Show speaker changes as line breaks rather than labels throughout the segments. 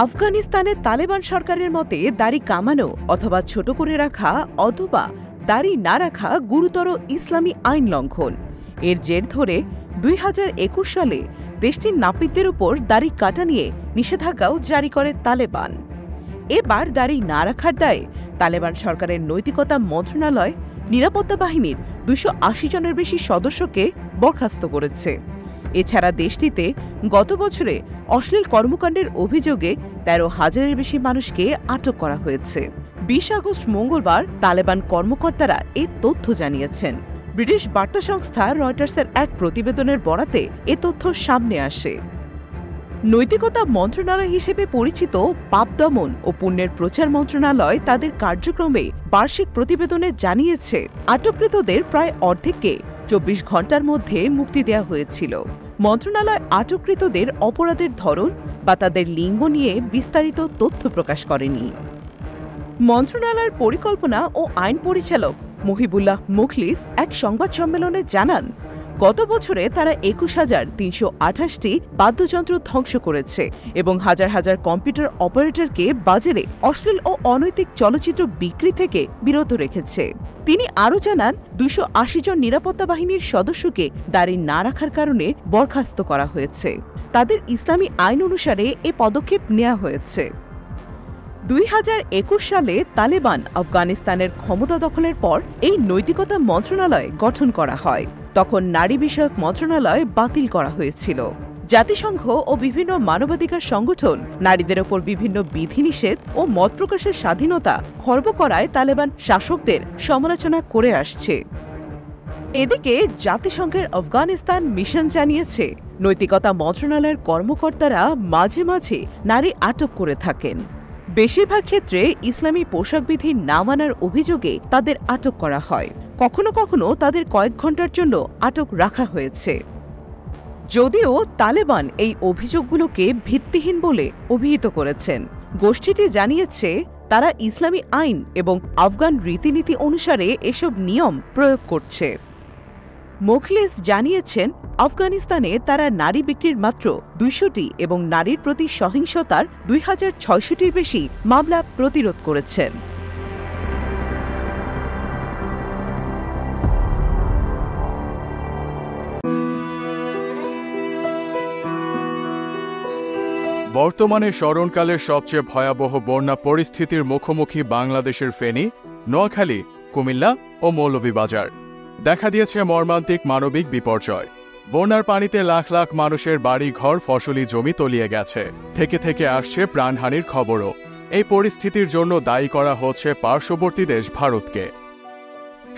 আফগানিস্তানে তালেবান সরকারের মতে দাড়ি কামানো অথবা ছোট করে রাখা অথবা দাড়ি না রাখা গুরুতর ইসলামী আইন লঙ্ঘন। এর জের ধরে 2021 সালে দেশটির নাপিতদের উপর দাড়ি কাটা নিয়ে নিষেধাজ্ঞাও জারি করে তালেবান। এবার দাড়ি না রাখার দায়ে তালেবান সরকারের নৈতিকতা মন্ত্রণালয় নিরাপত্তা বাহিনীর 280 জনের বেশি সদস্যকে বরখাস্ত করেছে। এছাড়া দেশটিতে গত বছরে অশ্লীল কর্মকাণ্ডের অভিযোগে 13,000-এর বেশি মানুষকে আটক করা হয়েছে। 20 আগস্ট মঙ্গলবার তালেবান কর্মকর্তারা এই তথ্য জানিয়েছেন। ব্রিটিশ বার্তা সংস্থা রয়টার্সের এক প্রতিবেদনের বরাতে এ তথ্য সামনে আসে। নৈতিকতা মন্ত্রণালয় হিসেবে পরিচিত পাপ দমন ও পুণ্যের প্রচার মন্ত্রণালয় তাদের কার্যক্রমে বার্ষিক প্রতিবেদনে জানিয়েছে, আটককৃতদের প্রায় অর্ধেককে 24 ঘণ্টার মধ্যে মুক্তি দেওয়া হয়েছিল। মন্ত্রণালয় আটককৃতদের অপরাধের ধরন বা তাদের লিঙ্গ নিয়ে বিস্তারিত তথ্য প্রকাশ করেনি। মন্ত্রণালয়ের পরিকল্পনা ও আইন পরিচালক মহিবুল্লাহ মুখলিস এক সংবাদ সম্মেলনে জানান, গত বছরে তারা 21,328টি বাদ্যযন্ত্র ধ্বংস করেছে এবং হাজার হাজার কম্পিউটার অপারেটরকে বাজারে অশ্লীল ও অনৈতিক চলচ্চিত্র বিক্রি থেকে বিরত রেখেছে। তিনি আরও জানান, 280 জন নিরাপত্তা বাহিনীর সদস্যকে দাড়ি না রাখার কারণে বরখাস্ত করা হয়েছে। তাদের ইসলামী আইন অনুসারে এ পদক্ষেপ নেওয়া হয়েছে। 2021 সালে তালেবান আফগানিস্তানের ক্ষমতা দখলের পর এই নৈতিকতা মন্ত্রণালয় গঠন করা হয়। তখন নারী বিষয়ক মন্ত্রণালয় বাতিল করা হয়েছিল। জাতিসংঘ ও বিভিন্ন মানবাধিকার সংগঠন নারীদের ওপর বিভিন্ন বিধিনিষেধ ও মত প্রকাশের স্বাধীনতা খর্ব করায় তালেবান শাসকদের সমালোচনা করে আসছে। এদিকে জাতিসংঘের আফগানিস্তান মিশন জানিয়েছে, নৈতিকতা মন্ত্রণালয়ের কর্মকর্তারা মাঝে মাঝে নারী আটক করে থাকেন। বেশিরভাগ ক্ষেত্রে ইসলামী পোশাক বিধি না মানার অভিযোগে তাদের আটক করা হয়। কখনো কখনো তাদের কয়েক ঘন্টার জন্য আটক রাখা হয়েছে। যদিও তালেবান এই অভিযোগগুলোকে ভিত্তিহীন বলে অভিহিত করেছেন। গোষ্ঠীটি জানিয়েছে, তারা ইসলামী আইন এবং আফগান রীতিনীতি অনুসারে এসব নিয়ম প্রয়োগ করছে। মুখলিস জানিয়েছেন, আফগানিস্তানে তারা নারী বিক্রির মাত্র 200টি এবং নারীর প্রতি সহিংসতার 2,600টির বেশি মামলা প্রতিরোধ করেছেন।
বর্তমানে স্মরণকালের সবচেয়ে ভয়াবহ বন্যা পরিস্থিতির মুখোমুখি বাংলাদেশের ফেনী, নোয়াখালী, কুমিল্লা ও মৌলভীবাজার। দেখা দিয়েছে মর্মান্তিক মানবিক বিপর্যয়। বন্যার পানিতে লাখ লাখ মানুষের বাড়ি ঘর, ফসলি জমি তলিয়ে গেছে। থেকে থেকে আসছে প্রাণহানির খবরও। এই পরিস্থিতির জন্য দায়ী করা হচ্ছে পার্শ্ববর্তী দেশ ভারতকে।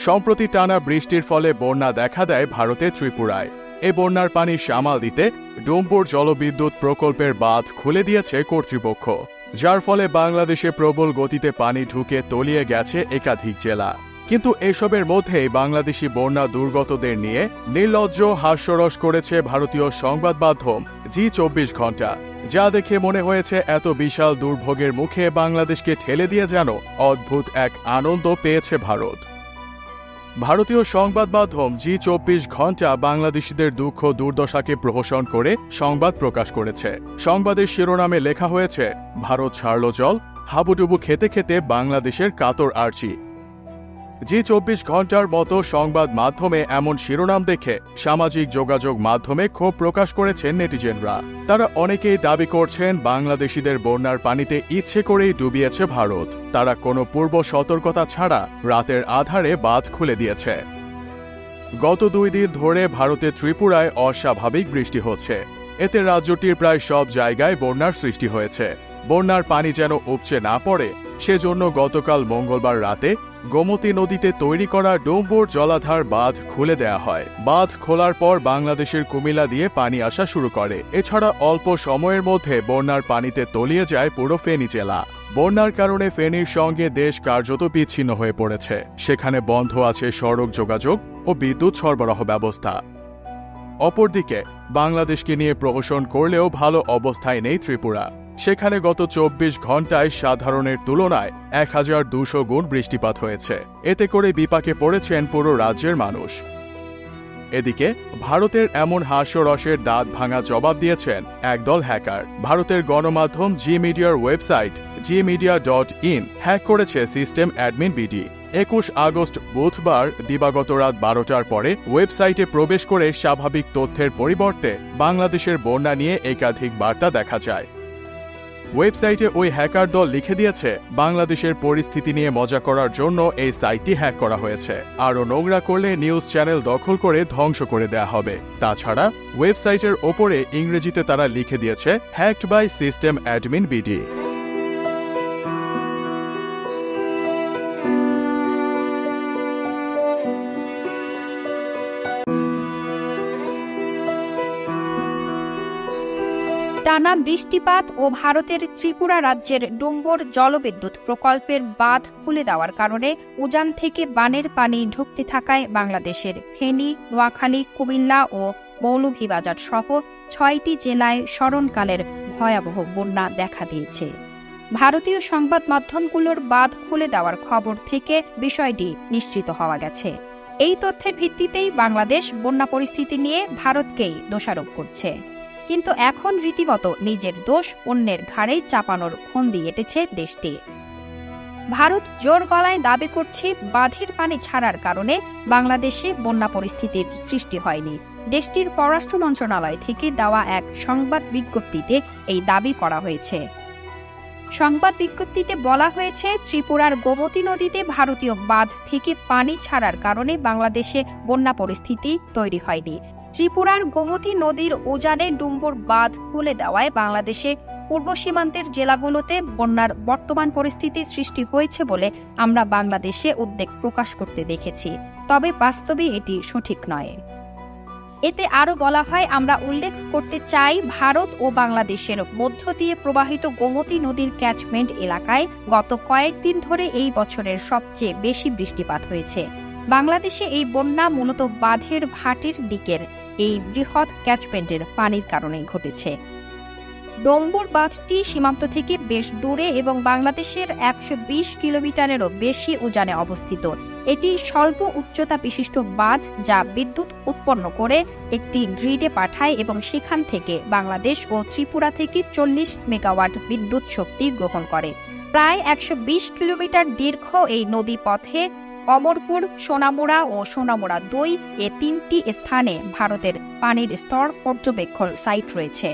সম্প্রতি টানা বৃষ্টির ফলে বন্যা দেখা দেয় ভারতের ত্রিপুরায়। এই বন্যার পানি সামাল দিতে ডুমপুর জলবিদ্যুৎ প্রকল্পের বাঁধ খুলে দিয়েছে কর্তৃপক্ষ, যার ফলে বাংলাদেশে প্রবল গতিতে পানি ঢুকে তলিয়ে গেছে একাধিক জেলা। কিন্তু এসবের মধ্যেই বাংলাদেশি বন্যা দুর্গতদের নিয়ে নির্লজ্জ হাস্যরস করেছে ভারতীয় সংবাদ মাধ্যম জি24 ঘণ্টা, যা দেখে মনে হয়েছে এত বিশাল দুর্ভোগের মুখে বাংলাদেশকে ঠেলে দিয়ে যেন অদ্ভুত এক আনন্দ পেয়েছে ভারত। ভারতীয় সংবাদ মাধ্যম জি24 ঘণ্টা বাংলাদেশিদের দুঃখ দুর্দশাকে প্রহসন করে সংবাদ প্রকাশ করেছে। সংবাদের শিরোনামে লেখা হয়েছে, ভারত ছাড়ল জল, হাবুডুবু খেতে খেতে বাংলাদেশের কাতর আর্চি। জি24 ঘণ্টার মতো সংবাদ মাধ্যমে এমন শিরোনাম দেখে সামাজিক যোগাযোগ মাধ্যমে ক্ষোভ প্রকাশ করেছেন নেটিজেনরা। তারা অনেকেই দাবি করছেন, বাংলাদেশিদের বন্যার পানিতে ইচ্ছে করেই ডুবিয়েছে ভারত। তারা কোনো পূর্ব সতর্কতা ছাড়া রাতের আধারে বাঁধ খুলে দিয়েছে। গত 2 দিন ধরে ভারতের ত্রিপুরায় অস্বাভাবিক বৃষ্টি হচ্ছে। এতে রাজ্যটির প্রায় সব জায়গায় বন্যার সৃষ্টি হয়েছে। বন্যার পানি যেন উপচে না পড়ে, সেজন্য গতকাল মঙ্গলবার রাতে গোমতী নদীতে তৈরি করা ডুমপুর জলাধার বাঁধ খুলে দেয়া হয়। বাঁধ খোলার পর বাংলাদেশের কুমিল্লা দিয়ে পানি আসা শুরু করে। এছাড়া অল্প সময়ের মধ্যে বন্যার পানিতে তলিয়ে যায় পুরো ফেনী জেলা। বন্যার কারণে ফেনীর সঙ্গে দেশ কার্যত বিচ্ছিন্ন হয়ে পড়েছে। সেখানে বন্ধ আছে সড়ক যোগাযোগ ও বিদ্যুৎ সরবরাহ ব্যবস্থা। অপরদিকে বাংলাদেশকে নিয়ে প্রহসন করলেও ভালো অবস্থায় নেই ত্রিপুরা। সেখানে গত 24 ঘণ্টায় সাধারণের তুলনায় 1200 গুণ বৃষ্টিপাত হয়েছে। এতে করে বিপাকে পড়েছেন পুরো রাজ্যের মানুষ। এদিকে ভারতের এমন হাস্যরসের দাঁত ভাঙা জবাব দিয়েছেন একদল হ্যাকার। ভারতের গণমাধ্যম জি মিডিয়ার ওয়েবসাইট gmedia.in হ্যাক করেছে সিস্টেম অ্যাডমিন বিডি। 21 আগস্ট বুধবার দিবাগত রাত 12টার পরে ওয়েবসাইটে প্রবেশ করে স্বাভাবিক তথ্যের পরিবর্তে বাংলাদেশের বন্যা নিয়ে একাধিক বার্তা দেখা যায়। ওয়েবসাইটে ওই হ্যাকার দল লিখে দিয়েছে, বাংলাদেশের পরিস্থিতি নিয়ে মজা করার জন্য এই সাইটটি হ্যাক করা হয়েছে। আরও নোংরা করলে নিউজ চ্যানেল দখল করে ধ্বংস করে দেয়া হবে। তাছাড়া ওয়েবসাইটের ওপরে ইংরেজিতে তারা লিখে দিয়েছে, hacked by system admin BD.
টানা বৃষ্টিপাত ও ভারতের ত্রিপুরা রাজ্যের ডুম্বর জলবিদ্যুৎ প্রকল্পের বাঁধ খুলে দেওয়ার কারণে উজান থেকে বানের পানি ঢুকতে থাকায় বাংলাদেশের ফেনী, নোয়াখালী, কুমিল্লা ও মৌলভীবাজার সহ 6টি জেলায় স্মরণকালের ভয়াবহ বন্যা দেখা দিয়েছে। ভারতীয় সংবাদ মাধ্যমগুলোর বাঁধ খুলে দেওয়ার খবর থেকে বিষয়টি নিশ্চিত হওয়া গেছে। এই তথ্যের ভিত্তিতেই বাংলাদেশ বন্যা পরিস্থিতি নিয়ে ভারতকেই দোষারোপ করছে। কিন্তু এখন রীতিমতো নিজের দোষ অন্যের ঘাড়ে চাপানোর ফন্দি এঁটেছে দেশটি। ভারত জোর গলায় দাবি করছে, বাঁধের পানি ছাড়ার কারণে বাংলাদেশে বন্যা পরিস্থিতির সৃষ্টি হয়নি। দেশটির পররাষ্ট্র মন্ত্রণালয় থেকে দেওয়া এক সংবাদ বিজ্ঞপ্তিতে এই দাবি করা হয়েছে। সংবাদ বিজ্ঞপ্তিতে বলা হয়েছে, ত্রিপুরার গোমতী নদীতে ভারতীয় বাঁধ থেকে পানি ছাড়ার কারণে বাংলাদেশে বন্যা পরিস্থিতি তৈরি হয়নি। ত্রিপুরার গোমতী নদীর উজানে ডুম্বর বাঁধ খুলে দেওয়ায় বাংলাদেশে পূর্ব সীমান্তের জেলাগুলোতে বন্যার বর্তমান পরিস্থিতি সৃষ্টি হয়েছে বলে আমরা বাংলাদেশে উদ্বেগ প্রকাশ করতে দেখেছি। তবে বাস্তবে এটি সঠিক নয়। এতে আরও বলা হয়, আমরা উল্লেখ করতে চাই, ভারত ও বাংলাদেশের মধ্য দিয়ে প্রবাহিত গোমতী নদীর ক্যাচমেন্ট এলাকায় গত কয়েকদিন ধরে এই বছরের সবচেয়ে বেশি বৃষ্টিপাত হয়েছে। বাংলাদেশে এই বন্যা মূলত বাঁধের ভাটির দিকের এই বৃহৎ ক্যাচমেন্টের পানির কারণে ঘটেছে। ডম্বুর বাঁধটি সীমান্ত থেকে বেশ দূরে এবং বাংলাদেশের 120 কিলোমিটারেরও বেশি উজানে অবস্থিত। এটি স্বল্প উচ্চতা বিশিষ্ট বাঁধ, যা বিদ্যুৎ উৎপন্ন করে একটি গ্রিডে পাঠায় এবং সেখান থেকে বাংলাদেশ ও ত্রিপুরা থেকে 40 মেগাওয়াট বিদ্যুৎ শক্তি গ্রহণ করে। প্রায় 120 কিলোমিটার দীর্ঘ এই নদী পথে অমরপুর, সোনামুড়া ও সোনামুড়া 2 এ 3টি স্থানে ভারতের পানির স্তর পর্যবেক্ষণ সাইট রয়েছে।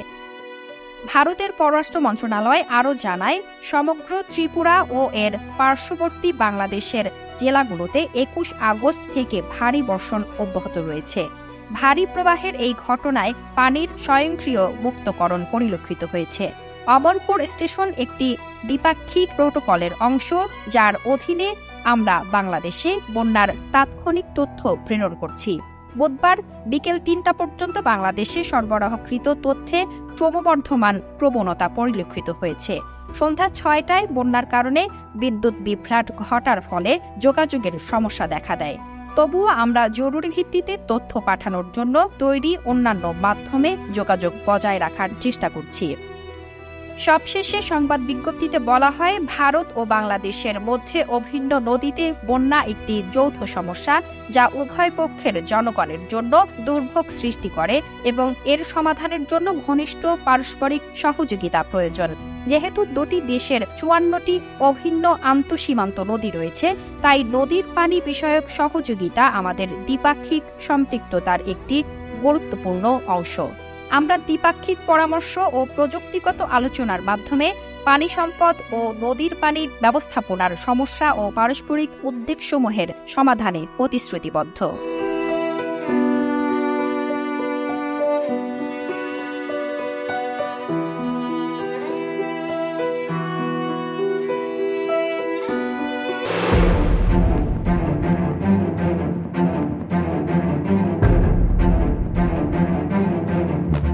ভারতের পররাষ্ট্র মন্ত্রণালয় আরও জানায়, সমগ্র ত্রিপুরা ও এর পার্শ্ববর্তী বাংলাদেশের জেলাগুলোতে 21 আগস্ট থেকে ভারী বর্ষণ অব্যাহত রয়েছে। ভারী প্রবাহের এই ঘটনায় পানির স্বয়ংক্রিয় মুক্তকরণ পরিলক্ষিত হয়েছে। অমরপুর স্টেশন একটি দ্বিপাক্ষিক প্রোটোকলের অংশ, যার অধীনে আমরা বাংলাদেশে বন্যার তাৎক্ষণিক তথ্য প্রেরণ করছি। বুধবার বিকেল 3টা পর্যন্ত বাংলাদেশে সরবরাহকৃত তথ্যে ক্রমবর্ধমান প্রবণতা পরিলক্ষিত হয়েছে। সন্ধ্যা 6টায় বন্যার কারণে বিদ্যুৎ বিভ্রাট ঘটার ফলে যোগাযোগের সমস্যা দেখা দেয়। তবুও আমরা জরুরি ভিত্তিতে তথ্য পাঠানোর জন্য তৈরি অন্যান্য মাধ্যমে যোগাযোগ বজায় রাখার চেষ্টা করছি। সবশেষে সংবাদ বিজ্ঞপ্তিতে বলা হয়, ভারত ও বাংলাদেশের মধ্যে অভিন্ন নদীতে বন্যা একটি যৌথ সমস্যা, যা উভয় পক্ষের জনগণের জন্য দুর্ভোগ সৃষ্টি করে এবং এর সমাধানের জন্য ঘনিষ্ঠ পারস্পরিক সহযোগিতা প্রয়োজন। যেহেতু দুটি দেশের 54টি অভিন্ন আন্তঃসীমান্ত নদী রয়েছে, তাই নদীর পানি বিষয়ক সহযোগিতা আমাদের দ্বিপাক্ষিক সম্পৃক্ততার একটি গুরুত্বপূর্ণ অংশ। আমরা দ্বিপাক্ষিক পরামর্শ ও প্রযুক্তিগত আলোচনার মাধ্যমে পানি সম্পদ ও নদীর পানির ব্যবস্থাপনার সমস্যা ও পারস্পরিক উদ্বেগসমূহের সমাধানে প্রতিশ্রুতিবদ্ধ।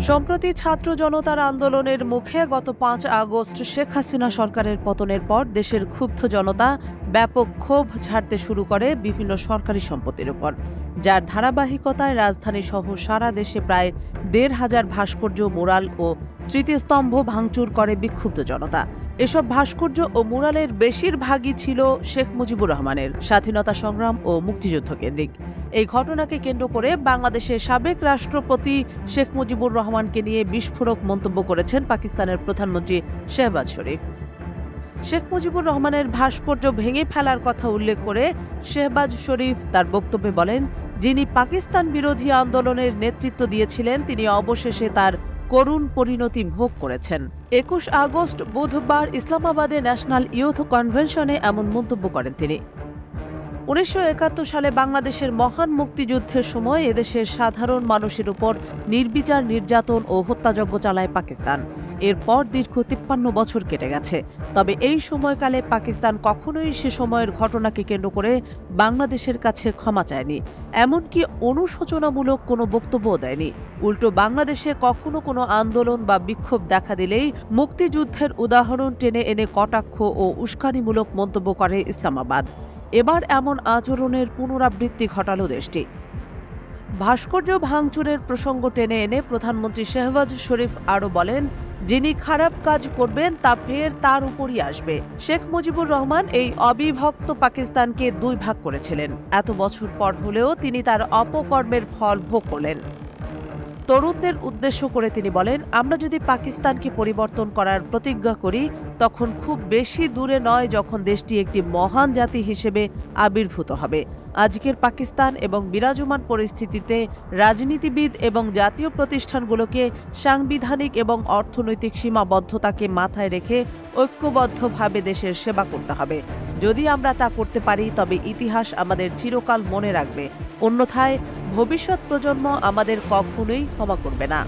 সম্প্রতি ছাত্র জনতার আন্দোলনের মুখে গত 5 আগস্ট শেখ হাসিনা সরকারের পতনের পর দেশের ক্ষুব্ধ জনতা ব্যাপক ক্ষোভ ঝাড়তে শুরু করে বিভিন্ন সরকারি সম্পত্তির উপর, যার ধারাবাহিকতায় রাজধানী সহ সারা দেশে প্রায় 1,500 ভাস্কর্য, মুরাল ও স্মৃতিস্তম্ভ ভাঙচুর করে বিক্ষুব্ধ জনতা। এসব ভাস্কর্য ও মুরালের বেশিরভাগই ছিল শেখ মুজিবুর রহমানের স্বাধীনতা সংগ্রাম ও মুক্তিযুদ্ধ কেন্দ্রিক। এই ঘটনাকে কেন্দ্র করে বাংলাদেশের সাবেক রাষ্ট্রপতি শেখ মুজিবুর রহমানকে নিয়ে বিস্ফোরক মন্তব্য করেছেন পাকিস্তানের প্রধানমন্ত্রী শেহবাজ শরীফ। শেখ মুজিবুর রহমানের ভাস্কর্য ভেঙে ফেলার কথা উল্লেখ করে শেহবাজ শরীফ তার বক্তব্যে বলেন, যিনি পাকিস্তান বিরোধী আন্দোলনের নেতৃত্ব দিয়েছিলেন তিনি অবশেষে তার করুণ পরিণতি ভোগ করেছেন। ২১ আগস্ট বুধবার ইসলামাবাদে ন্যাশনাল ইয়ুথ কনভেনশনে এমন মন্তব্য করেন তিনি। ১৯৭১ সালে বাংলাদেশের মহান মুক্তিযুদ্ধের সময় এদেশের সাধারণ মানুষের উপর নির্বিচার নির্যাতন ও হত্যাযজ্ঞ চালায় পাকিস্তান। এরপর দীর্ঘ ৫৩ বছর কেটে গেছে। তবে এই সময়কালে পাকিস্তান কখনোই সে সময়ের ঘটনাকে কেন্দ্র করে বাংলাদেশের কাছে ক্ষমা চায়নি, এমনকি অনুশোচনামূলক কোনো বক্তব্যও দেয়নি। উল্টো বাংলাদেশে কখনো কোনো আন্দোলন বা বিক্ষোভ দেখা দিলেই মুক্তিযুদ্ধের উদাহরণ টেনে এনে কটাক্ষ ও উস্কানিমূলক মন্তব্য করে ইসলামাবাদ। এবার এমন আচরণের পুনরাবৃত্তি ঘটালো দেশটি। ভাস্কর্য ভাঙচুরের প্রসঙ্গ টেনে এনে প্রধানমন্ত্রী শেহবাজ শরীফ আরও বলেন, যিনি খারাপ কাজ করবেন তা ফের তার উপরই আসবে। শেখ মুজিবুর রহমান এই অবিভক্ত পাকিস্তানকে দুই ভাগ করেছিলেন। এত বছর পর হলেও তিনি তার অপকর্মের ফল ভোগ করলেন। তরুণদের উদ্দেশ্য করে তিনি বলেন, আমরা যদি পাকিস্তানকে পরিবর্তন করার প্রতিজ্ঞা করি তখন খুব বেশি দূরে নয় যখন দেশটি একটি মহান জাতি হিসেবে আবির্ভূত হবে। আজকের পাকিস্তান এবং বিরাজমান পরিস্থিতিতে রাজনীতিবিদ এবং জাতীয় প্রতিষ্ঠানগুলোকে সাংবিধানিক এবং অর্থনৈতিক সীমাবদ্ধতাকে মাথায় রেখে ঐক্যবদ্ধভাবে দেশের সেবা করতে হবে। যদি আমরা তা করতে পারি তবে ইতিহাস আমাদের চিরকাল মনে রাখবে, অন্যথায় ভবিষ্যৎ প্রজন্ম আমাদের কখনোই ক্ষমা করবে না।